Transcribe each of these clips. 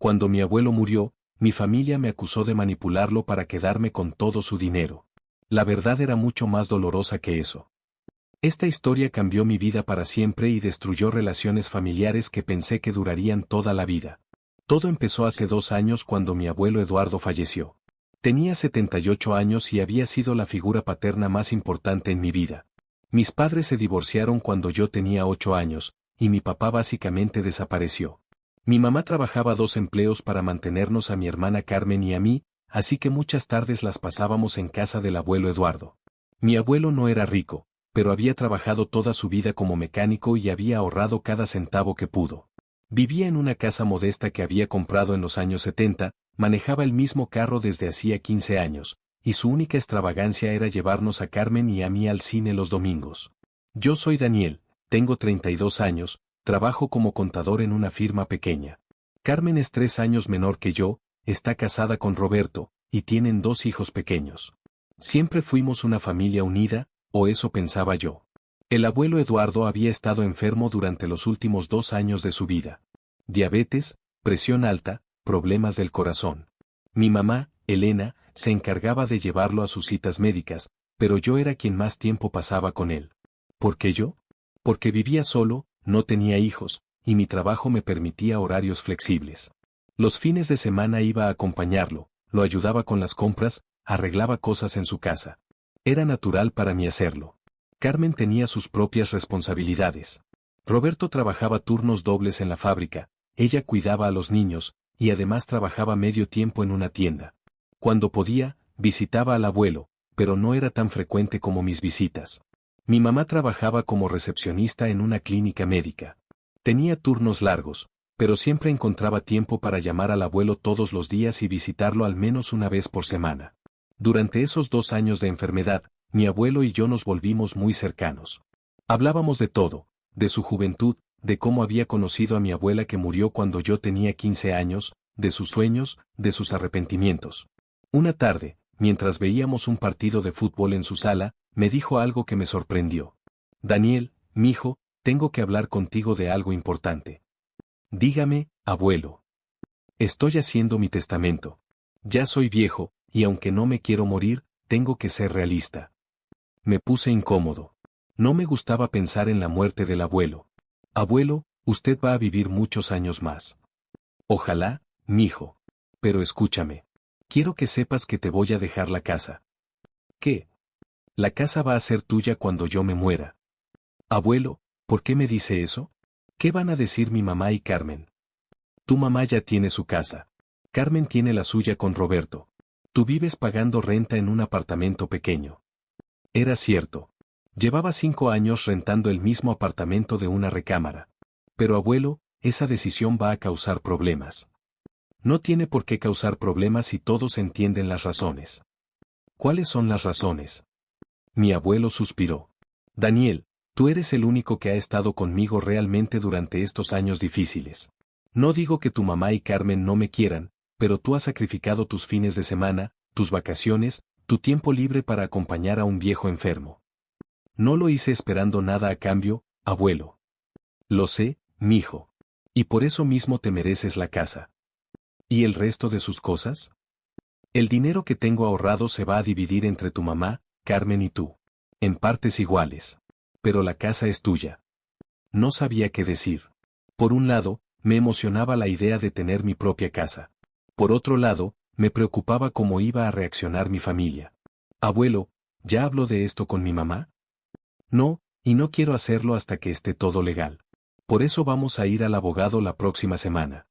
Cuando mi abuelo murió, mi familia me acusó de manipularlo para quedarme con todo su dinero. La verdad era mucho más dolorosa que eso. Esta historia cambió mi vida para siempre y destruyó relaciones familiares que pensé que durarían toda la vida. Todo empezó hace 2 años cuando mi abuelo Eduardo falleció. Tenía 78 años y había sido la figura paterna más importante en mi vida. Mis padres se divorciaron cuando yo tenía 8 años, y mi papá básicamente desapareció. Mi mamá trabajaba 2 empleos para mantenernos a mi hermana Carmen y a mí, así que muchas tardes las pasábamos en casa del abuelo Eduardo. Mi abuelo no era rico, pero había trabajado toda su vida como mecánico y había ahorrado cada centavo que pudo. Vivía en una casa modesta que había comprado en los años 70, manejaba el mismo carro desde hacía 15 años, y su única extravagancia era llevarnos a Carmen y a mí al cine los domingos. Yo soy Daniel, tengo 32 años, trabajo como contador en una firma pequeña. Carmen es 3 años menor que yo, está casada con Roberto, y tienen 2 hijos pequeños. Siempre fuimos una familia unida, o eso pensaba yo. El abuelo Eduardo había estado enfermo durante los últimos 2 años de su vida. Diabetes, presión alta, problemas del corazón. Mi mamá, Elena, se encargaba de llevarlo a sus citas médicas, pero yo era quien más tiempo pasaba con él. ¿Por qué yo? Porque vivía solo, no tenía hijos, y mi trabajo me permitía horarios flexibles. Los fines de semana iba a acompañarlo, lo ayudaba con las compras, arreglaba cosas en su casa. Era natural para mí hacerlo. Carmen tenía sus propias responsabilidades. Roberto trabajaba turnos dobles en la fábrica, ella cuidaba a los niños, y además trabajaba medio tiempo en una tienda. Cuando podía, visitaba al abuelo, pero no era tan frecuente como mis visitas. Mi mamá trabajaba como recepcionista en una clínica médica. Tenía turnos largos, pero siempre encontraba tiempo para llamar al abuelo todos los días y visitarlo al menos una vez por semana. Durante esos 2 años de enfermedad, mi abuelo y yo nos volvimos muy cercanos. Hablábamos de todo, de su juventud, de cómo había conocido a mi abuela que murió cuando yo tenía 15 años, de sus sueños, de sus arrepentimientos. Una tarde, mientras veíamos un partido de fútbol en su sala, me dijo algo que me sorprendió. Daniel, mijo, tengo que hablar contigo de algo importante. Dígame, abuelo. Estoy haciendo mi testamento. Ya soy viejo, y aunque no me quiero morir, tengo que ser realista. Me puse incómodo. No me gustaba pensar en la muerte del abuelo. Abuelo, usted va a vivir muchos años más. Ojalá, mijo. Pero escúchame. Quiero que sepas que te voy a dejar la casa. ¿Qué? La casa va a ser tuya cuando yo me muera. Abuelo, ¿por qué me dice eso? ¿Qué van a decir mi mamá y Carmen? Tu mamá ya tiene su casa. Carmen tiene la suya con Roberto. Tú vives pagando renta en un apartamento pequeño. Era cierto. Llevaba 5 años rentando el mismo apartamento de una recámara. Pero abuelo, esa decisión va a causar problemas. No tiene por qué causar problemas si todos entienden las razones. ¿Cuáles son las razones? Mi abuelo suspiró. Daniel, tú eres el único que ha estado conmigo realmente durante estos años difíciles. No digo que tu mamá y Carmen no me quieran, pero tú has sacrificado tus fines de semana, tus vacaciones, tu tiempo libre para acompañar a un viejo enfermo. No lo hice esperando nada a cambio, abuelo. Lo sé, mijo. Y por eso mismo te mereces la casa. ¿Y el resto de sus cosas? El dinero que tengo ahorrado se va a dividir entre tu mamá, Carmen y tú. En partes iguales. Pero la casa es tuya. No sabía qué decir. Por un lado, me emocionaba la idea de tener mi propia casa. Por otro lado, me preocupaba cómo iba a reaccionar mi familia. Abuelo, ¿ya hablo de esto con mi mamá? No, y no quiero hacerlo hasta que esté todo legal. Por eso vamos a ir al abogado la próxima semana.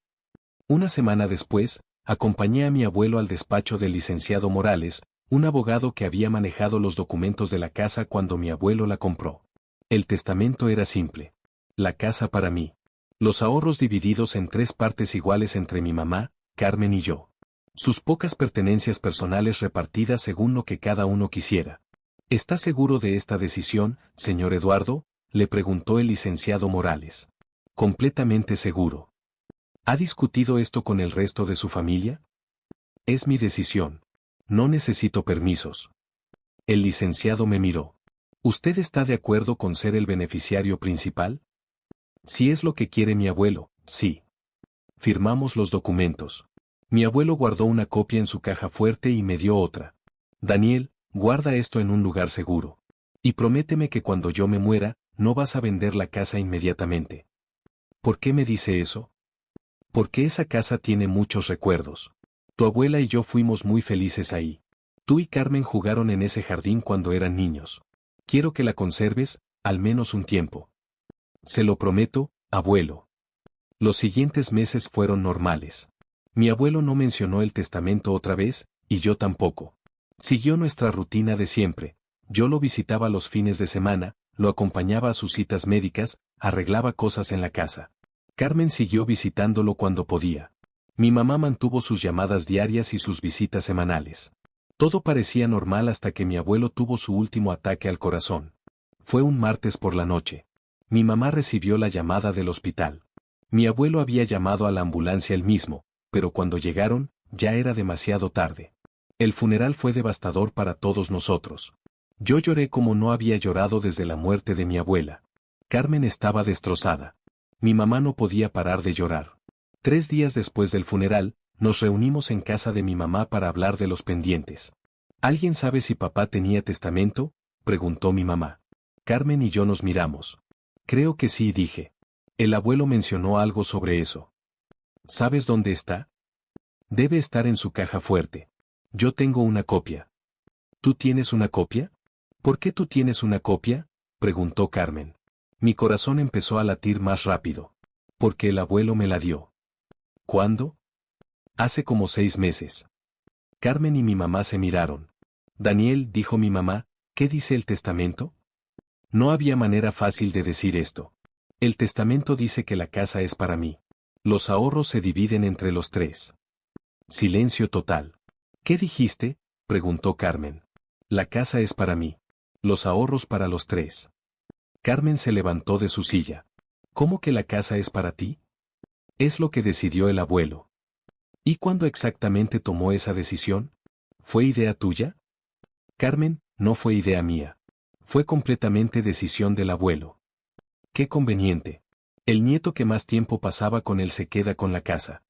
Una semana después, acompañé a mi abuelo al despacho del licenciado Morales, un abogado que había manejado los documentos de la casa cuando mi abuelo la compró. El testamento era simple. La casa para mí. Los ahorros divididos en 3 partes iguales entre mi mamá, Carmen y yo. Sus pocas pertenencias personales repartidas según lo que cada uno quisiera. ¿Está seguro de esta decisión, señor Eduardo?, le preguntó el licenciado Morales. Completamente seguro. ¿Ha discutido esto con el resto de su familia? Es mi decisión. No necesito permisos. El licenciado me miró. ¿Usted está de acuerdo con ser el beneficiario principal? Si es lo que quiere mi abuelo, sí. Firmamos los documentos. Mi abuelo guardó una copia en su caja fuerte y me dio otra. Daniel, guarda esto en un lugar seguro. Y prométeme que cuando yo me muera, no vas a vender la casa inmediatamente. ¿Por qué me dice eso? Porque esa casa tiene muchos recuerdos. Tu abuela y yo fuimos muy felices ahí. Tú y Carmen jugaron en ese jardín cuando eran niños. Quiero que la conserves, al menos un tiempo. Se lo prometo, abuelo. Los siguientes meses fueron normales. Mi abuelo no mencionó el testamento otra vez, y yo tampoco. Siguió nuestra rutina de siempre. Yo lo visitaba los fines de semana, lo acompañaba a sus citas médicas, arreglaba cosas en la casa. Carmen siguió visitándolo cuando podía. Mi mamá mantuvo sus llamadas diarias y sus visitas semanales. Todo parecía normal hasta que mi abuelo tuvo su último ataque al corazón. Fue un martes por la noche. Mi mamá recibió la llamada del hospital. Mi abuelo había llamado a la ambulancia él mismo, pero cuando llegaron, ya era demasiado tarde. El funeral fue devastador para todos nosotros. Yo lloré como no había llorado desde la muerte de mi abuela. Carmen estaba destrozada. Mi mamá no podía parar de llorar. 3 días después del funeral, nos reunimos en casa de mi mamá para hablar de los pendientes. ¿Alguien sabe si papá tenía testamento?, preguntó mi mamá. Carmen y yo nos miramos. Creo que sí, dije. El abuelo mencionó algo sobre eso. ¿Sabes dónde está? Debe estar en su caja fuerte. Yo tengo una copia. ¿Tú tienes una copia? ¿Por qué tú tienes una copia?, preguntó Carmen. Mi corazón empezó a latir más rápido. Porque el abuelo me la dio. ¿Cuándo? Hace como 6 meses. Carmen y mi mamá se miraron. Daniel, dijo mi mamá, ¿qué dice el testamento? No había manera fácil de decir esto. El testamento dice que la casa es para mí. Los ahorros se dividen entre los 3. Silencio total. ¿Qué dijiste?, preguntó Carmen. La casa es para mí. Los ahorros para los 3. Carmen se levantó de su silla. ¿Cómo que la casa es para ti? Es lo que decidió el abuelo. ¿Y cuándo exactamente tomó esa decisión? ¿Fue idea tuya? Carmen, no fue idea mía. Fue completamente decisión del abuelo. Qué conveniente. El nieto que más tiempo pasaba con él se queda con la casa.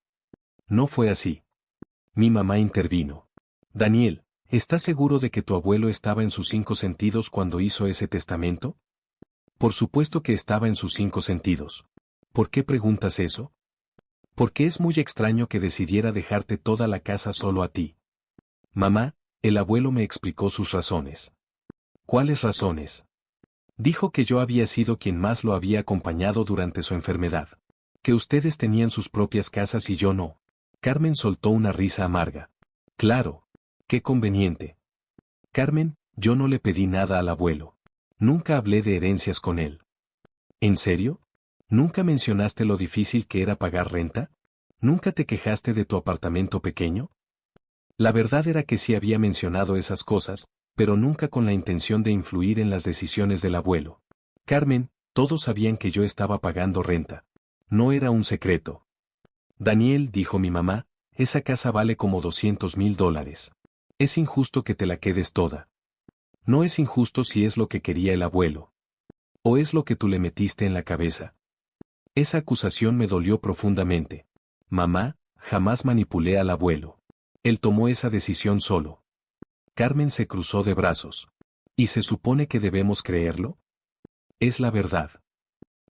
No fue así. Mi mamá intervino. Daniel, ¿estás seguro de que tu abuelo estaba en sus 5 sentidos cuando hizo ese testamento? Por supuesto que estaba en sus 5 sentidos. ¿Por qué preguntas eso? Porque es muy extraño que decidiera dejarte toda la casa solo a ti. Mamá, el abuelo me explicó sus razones. ¿Cuáles razones? Dijo que yo había sido quien más lo había acompañado durante su enfermedad. Que ustedes tenían sus propias casas y yo no. Carmen soltó una risa amarga. Claro. Qué conveniente. Carmen, yo no le pedí nada al abuelo. Nunca hablé de herencias con él. ¿En serio? ¿Nunca mencionaste lo difícil que era pagar renta? ¿Nunca te quejaste de tu apartamento pequeño? La verdad era que sí había mencionado esas cosas, pero nunca con la intención de influir en las decisiones del abuelo. Carmen, todos sabían que yo estaba pagando renta. No era un secreto. Daniel, dijo mi mamá, esa casa vale como $200,000. Es injusto que te la quedes toda. No es injusto si es lo que quería el abuelo. ¿O es lo que tú le metiste en la cabeza? Esa acusación me dolió profundamente. Mamá, jamás manipulé al abuelo. Él tomó esa decisión solo. Carmen se cruzó de brazos. ¿Y se supone que debemos creerlo? Es la verdad.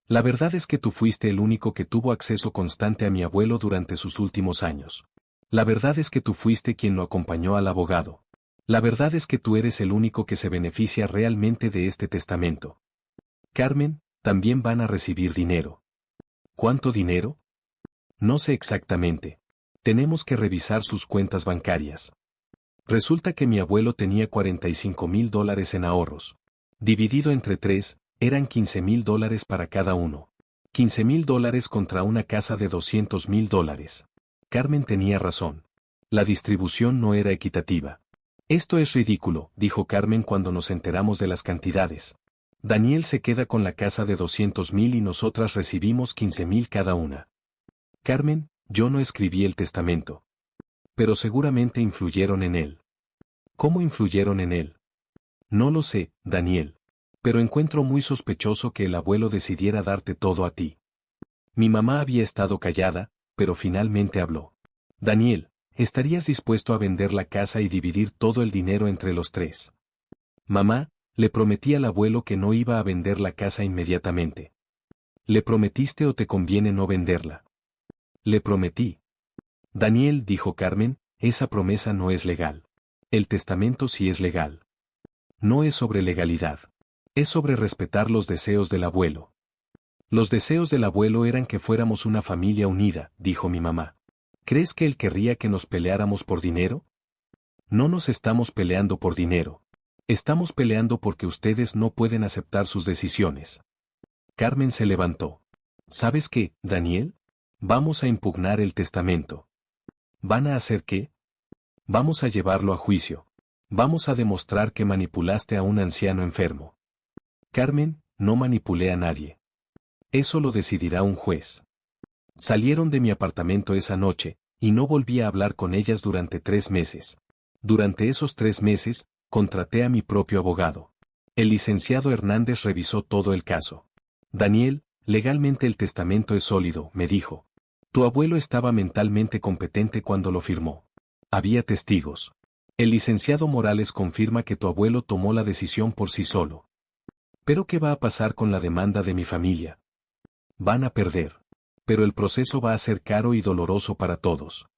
La verdad es que tú fuiste el único que tuvo acceso constante a mi abuelo durante sus últimos años. La verdad es que tú fuiste quien lo acompañó al abogado. La verdad es que tú eres el único que se beneficia realmente de este testamento. Carmen, también van a recibir dinero. ¿Cuánto dinero? No sé exactamente. Tenemos que revisar sus cuentas bancarias. Resulta que mi abuelo tenía $45,000 en ahorros. Dividido entre 3, eran $15,000 para cada uno. $15,000 contra una casa de $200,000. Carmen tenía razón. La distribución no era equitativa. Esto es ridículo, dijo Carmen cuando nos enteramos de las cantidades. Daniel se queda con la casa de $200,000 y nosotras recibimos $15,000 cada una. Carmen, yo no escribí el testamento. Pero seguramente influyeron en él. ¿Cómo influyeron en él? No lo sé, Daniel. Pero encuentro muy sospechoso que el abuelo decidiera darte todo a ti. Mi mamá había estado callada, pero finalmente habló. Daniel, ¿estarías dispuesto a vender la casa y dividir todo el dinero entre los tres? Mamá, le prometí al abuelo que no iba a vender la casa inmediatamente. ¿Le prometiste o te conviene no venderla? Le prometí. Daniel, dijo Carmen, esa promesa no es legal. El testamento sí es legal. No es sobre legalidad. Es sobre respetar los deseos del abuelo. Los deseos del abuelo eran que fuéramos una familia unida, dijo mi mamá. ¿Crees que él querría que nos peleáramos por dinero? No nos estamos peleando por dinero. Estamos peleando porque ustedes no pueden aceptar sus decisiones. Carmen se levantó. ¿Sabes qué, Daniel? Vamos a impugnar el testamento. ¿Van a hacer qué? Vamos a llevarlo a juicio. Vamos a demostrar que manipulaste a un anciano enfermo. Carmen, no manipulé a nadie. Eso lo decidirá un juez. Salieron de mi apartamento esa noche, y no volví a hablar con ellas durante 3 meses. Durante esos 3 meses, contraté a mi propio abogado. El licenciado Hernández revisó todo el caso. Daniel, legalmente el testamento es sólido, me dijo. Tu abuelo estaba mentalmente competente cuando lo firmó. Había testigos. El licenciado Morales confirma que tu abuelo tomó la decisión por sí solo. ¿Pero qué va a pasar con la demanda de mi familia? Van a perder. Pero el proceso va a ser caro y doloroso para todos.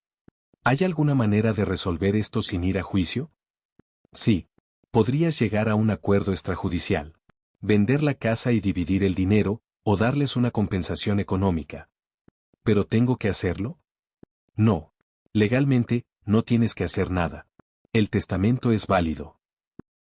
¿Hay alguna manera de resolver esto sin ir a juicio? Sí. Podrías llegar a un acuerdo extrajudicial. Vender la casa y dividir el dinero, o darles una compensación económica. ¿Pero tengo que hacerlo? No. Legalmente, no tienes que hacer nada. El testamento es válido.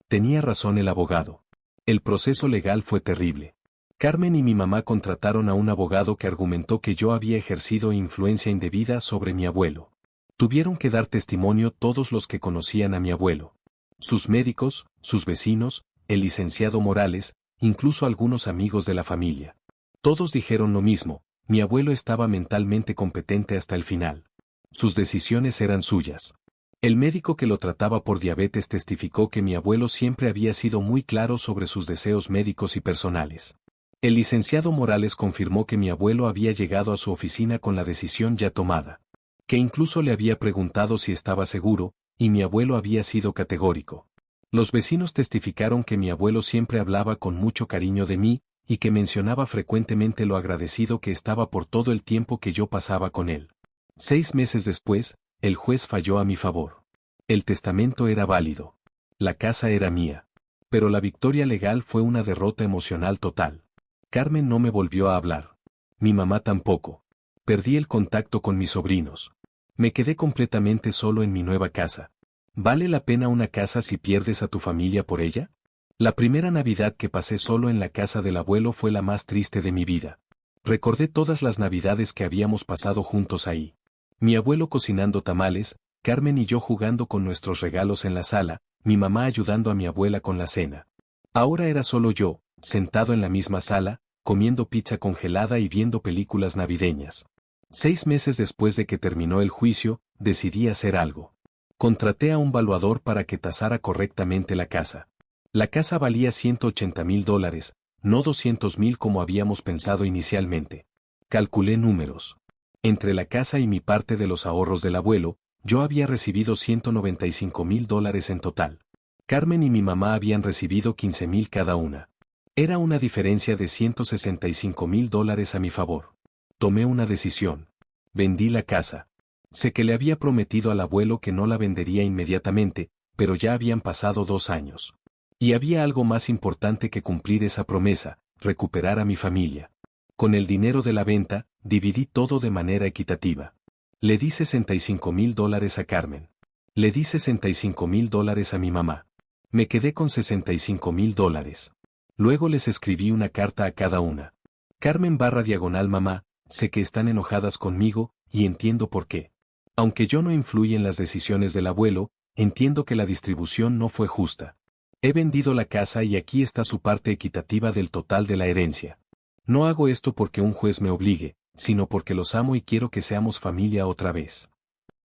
Tenía razón el abogado. El proceso legal fue terrible. Carmen y mi mamá contrataron a un abogado que argumentó que yo había ejercido influencia indebida sobre mi abuelo. Tuvieron que dar testimonio todos los que conocían a mi abuelo. Sus médicos, sus vecinos, el licenciado Morales, incluso algunos amigos de la familia. Todos dijeron lo mismo, mi abuelo estaba mentalmente competente hasta el final. Sus decisiones eran suyas. El médico que lo trataba por diabetes testificó que mi abuelo siempre había sido muy claro sobre sus deseos médicos y personales. El licenciado Morales confirmó que mi abuelo había llegado a su oficina con la decisión ya tomada. Que incluso le había preguntado si estaba seguro, y mi abuelo había sido categórico. Los vecinos testificaron que mi abuelo siempre hablaba con mucho cariño de mí, y que mencionaba frecuentemente lo agradecido que estaba por todo el tiempo que yo pasaba con él. 6 meses después, el juez falló a mi favor. El testamento era válido. La casa era mía. Pero la victoria legal fue una derrota emocional total. Carmen no me volvió a hablar. Mi mamá tampoco. Perdí el contacto con mis sobrinos. Me quedé completamente solo en mi nueva casa. ¿Vale la pena una casa si pierdes a tu familia por ella? La primera Navidad que pasé solo en la casa del abuelo fue la más triste de mi vida. Recordé todas las Navidades que habíamos pasado juntos ahí. Mi abuelo cocinando tamales, Carmen y yo jugando con nuestros regalos en la sala, mi mamá ayudando a mi abuela con la cena. Ahora era solo yo, sentado en la misma sala, comiendo pizza congelada y viendo películas navideñas. 6 meses después de que terminó el juicio, decidí hacer algo. Contraté a un valuador para que tasara correctamente la casa. La casa valía $180,000, no 200,000 como habíamos pensado inicialmente. Calculé números. Entre la casa y mi parte de los ahorros del abuelo, yo había recibido $195,000 en total. Carmen y mi mamá habían recibido 15,000 cada una. Era una diferencia de $165,000 a mi favor. Tomé una decisión. Vendí la casa. Sé que le había prometido al abuelo que no la vendería inmediatamente, pero ya habían pasado 2 años. Y había algo más importante que cumplir esa promesa, recuperar a mi familia. Con el dinero de la venta, dividí todo de manera equitativa. Le di $65,000 a Carmen. Le di $65,000 a mi mamá. Me quedé con $65,000. Luego les escribí una carta a cada una. Carmen/mamá, sé que están enojadas conmigo, y entiendo por qué. Aunque yo no influí en las decisiones del abuelo, entiendo que la distribución no fue justa. He vendido la casa y aquí está su parte equitativa del total de la herencia. No hago esto porque un juez me obligue, sino porque los amo y quiero que seamos familia otra vez.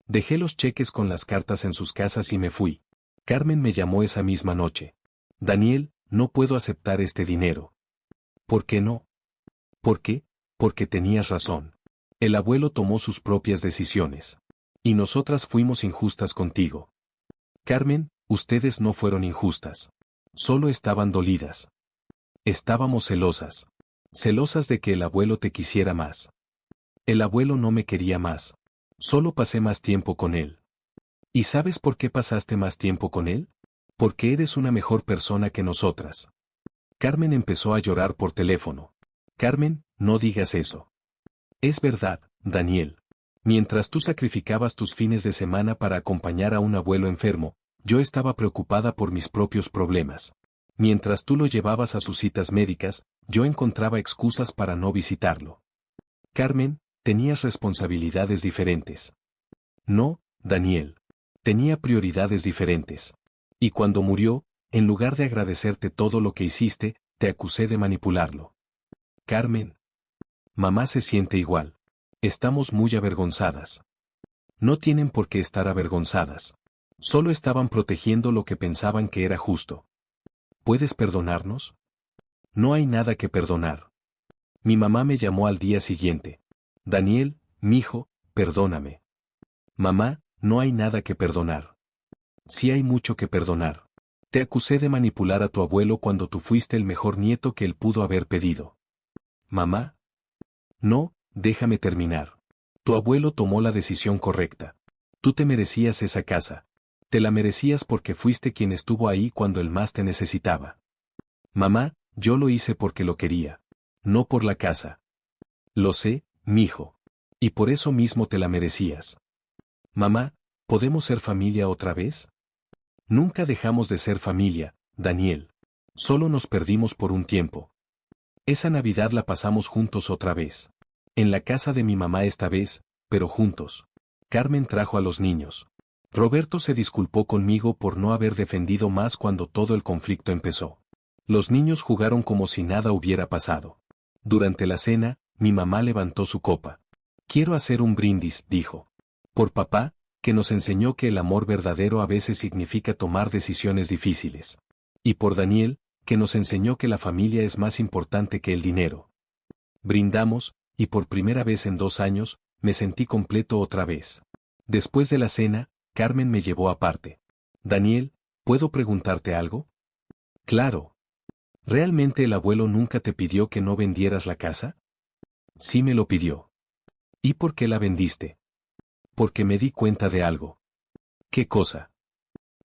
Dejé los cheques con las cartas en sus casas y me fui. Carmen me llamó esa misma noche. Daniel, no puedo aceptar este dinero. ¿Por qué no? ¿Por qué? Porque tenías razón. El abuelo tomó sus propias decisiones. Y nosotras fuimos injustas contigo. Carmen, ustedes no fueron injustas. Solo estaban dolidas. Estábamos celosas. Celosas de que el abuelo te quisiera más. El abuelo no me quería más. Solo pasé más tiempo con él. ¿Y sabes por qué pasaste más tiempo con él? Porque eres una mejor persona que nosotras. Carmen empezó a llorar por teléfono. Carmen, no digas eso. Es verdad, Daniel. Mientras tú sacrificabas tus fines de semana para acompañar a un abuelo enfermo, yo estaba preocupada por mis propios problemas. Mientras tú lo llevabas a sus citas médicas, yo encontraba excusas para no visitarlo. Carmen, tenías responsabilidades diferentes. No, Daniel. Tenía prioridades diferentes. Y cuando murió, en lugar de agradecerte todo lo que hiciste, te acusé de manipularlo. Carmen. Mamá se siente igual. Estamos muy avergonzadas. No tienen por qué estar avergonzadas. Solo estaban protegiendo lo que pensaban que era justo. ¿Puedes perdonarnos? No hay nada que perdonar. Mi mamá me llamó al día siguiente. Daniel, mijo, perdóname. Mamá, no hay nada que perdonar. Sí hay mucho que perdonar. Te acusé de manipular a tu abuelo cuando tú fuiste el mejor nieto que él pudo haber pedido. Mamá. No, déjame terminar. Tu abuelo tomó la decisión correcta. Tú te merecías esa casa. Te la merecías porque fuiste quien estuvo ahí cuando él más te necesitaba. Mamá, yo lo hice porque lo quería. No por la casa. Lo sé, mijo. Y por eso mismo te la merecías. Mamá, ¿podemos ser familia otra vez? Nunca dejamos de ser familia, Daniel. Solo nos perdimos por un tiempo. Esa Navidad la pasamos juntos otra vez. En la casa de mi mamá esta vez, pero juntos. Carmen trajo a los niños. Roberto se disculpó conmigo por no haber defendido más cuando todo el conflicto empezó. Los niños jugaron como si nada hubiera pasado. Durante la cena, mi mamá levantó su copa. Quiero hacer un brindis, dijo. Por papá, que nos enseñó que el amor verdadero a veces significa tomar decisiones difíciles. Y por Daniel, que nos enseñó que la familia es más importante que el dinero. Brindamos, y por primera vez en 2 años, me sentí completo otra vez. Después de la cena, Carmen me llevó aparte. Daniel, ¿puedo preguntarte algo? Claro. ¿Realmente el abuelo nunca te pidió que no vendieras la casa? Sí me lo pidió. ¿Y por qué la vendiste? Porque me di cuenta de algo. ¿Qué cosa?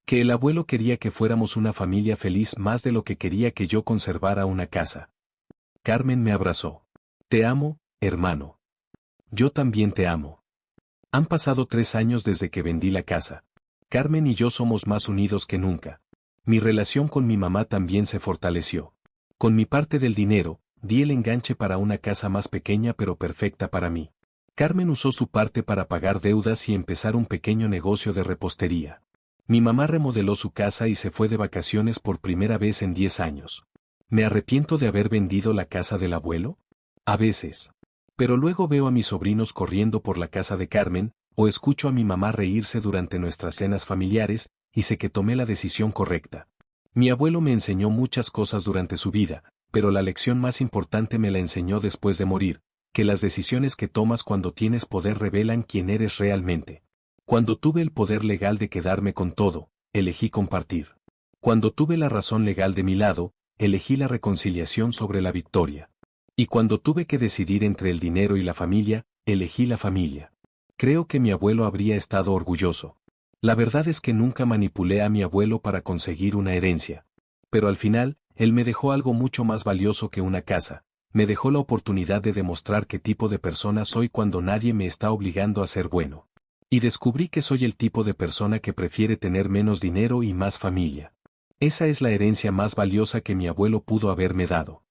Que el abuelo quería que fuéramos una familia feliz más de lo que quería que yo conservara una casa. Carmen me abrazó. Te amo, hermano. Yo también te amo. Han pasado 3 años desde que vendí la casa. Carmen y yo somos más unidos que nunca. Mi relación con mi mamá también se fortaleció. Con mi parte del dinero, di el enganche para una casa más pequeña pero perfecta para mí. Carmen usó su parte para pagar deudas y empezar un pequeño negocio de repostería. Mi mamá remodeló su casa y se fue de vacaciones por primera vez en 10 años. ¿Me arrepiento de haber vendido la casa del abuelo? A veces. Pero luego veo a mis sobrinos corriendo por la casa de Carmen, o escucho a mi mamá reírse durante nuestras cenas familiares, y sé que tomé la decisión correcta. Mi abuelo me enseñó muchas cosas durante su vida, pero la lección más importante me la enseñó después de morir, que las decisiones que tomas cuando tienes poder revelan quién eres realmente. Cuando tuve el poder legal de quedarme con todo, elegí compartir. Cuando tuve la razón legal de mi lado, elegí la reconciliación sobre la victoria. Y cuando tuve que decidir entre el dinero y la familia, elegí la familia. Creo que mi abuelo habría estado orgulloso. La verdad es que nunca manipulé a mi abuelo para conseguir una herencia. Pero al final, él me dejó algo mucho más valioso que una casa. Me dejó la oportunidad de demostrar qué tipo de persona soy cuando nadie me está obligando a ser bueno. Y descubrí que soy el tipo de persona que prefiere tener menos dinero y más familia. Esa es la herencia más valiosa que mi abuelo pudo haberme dado.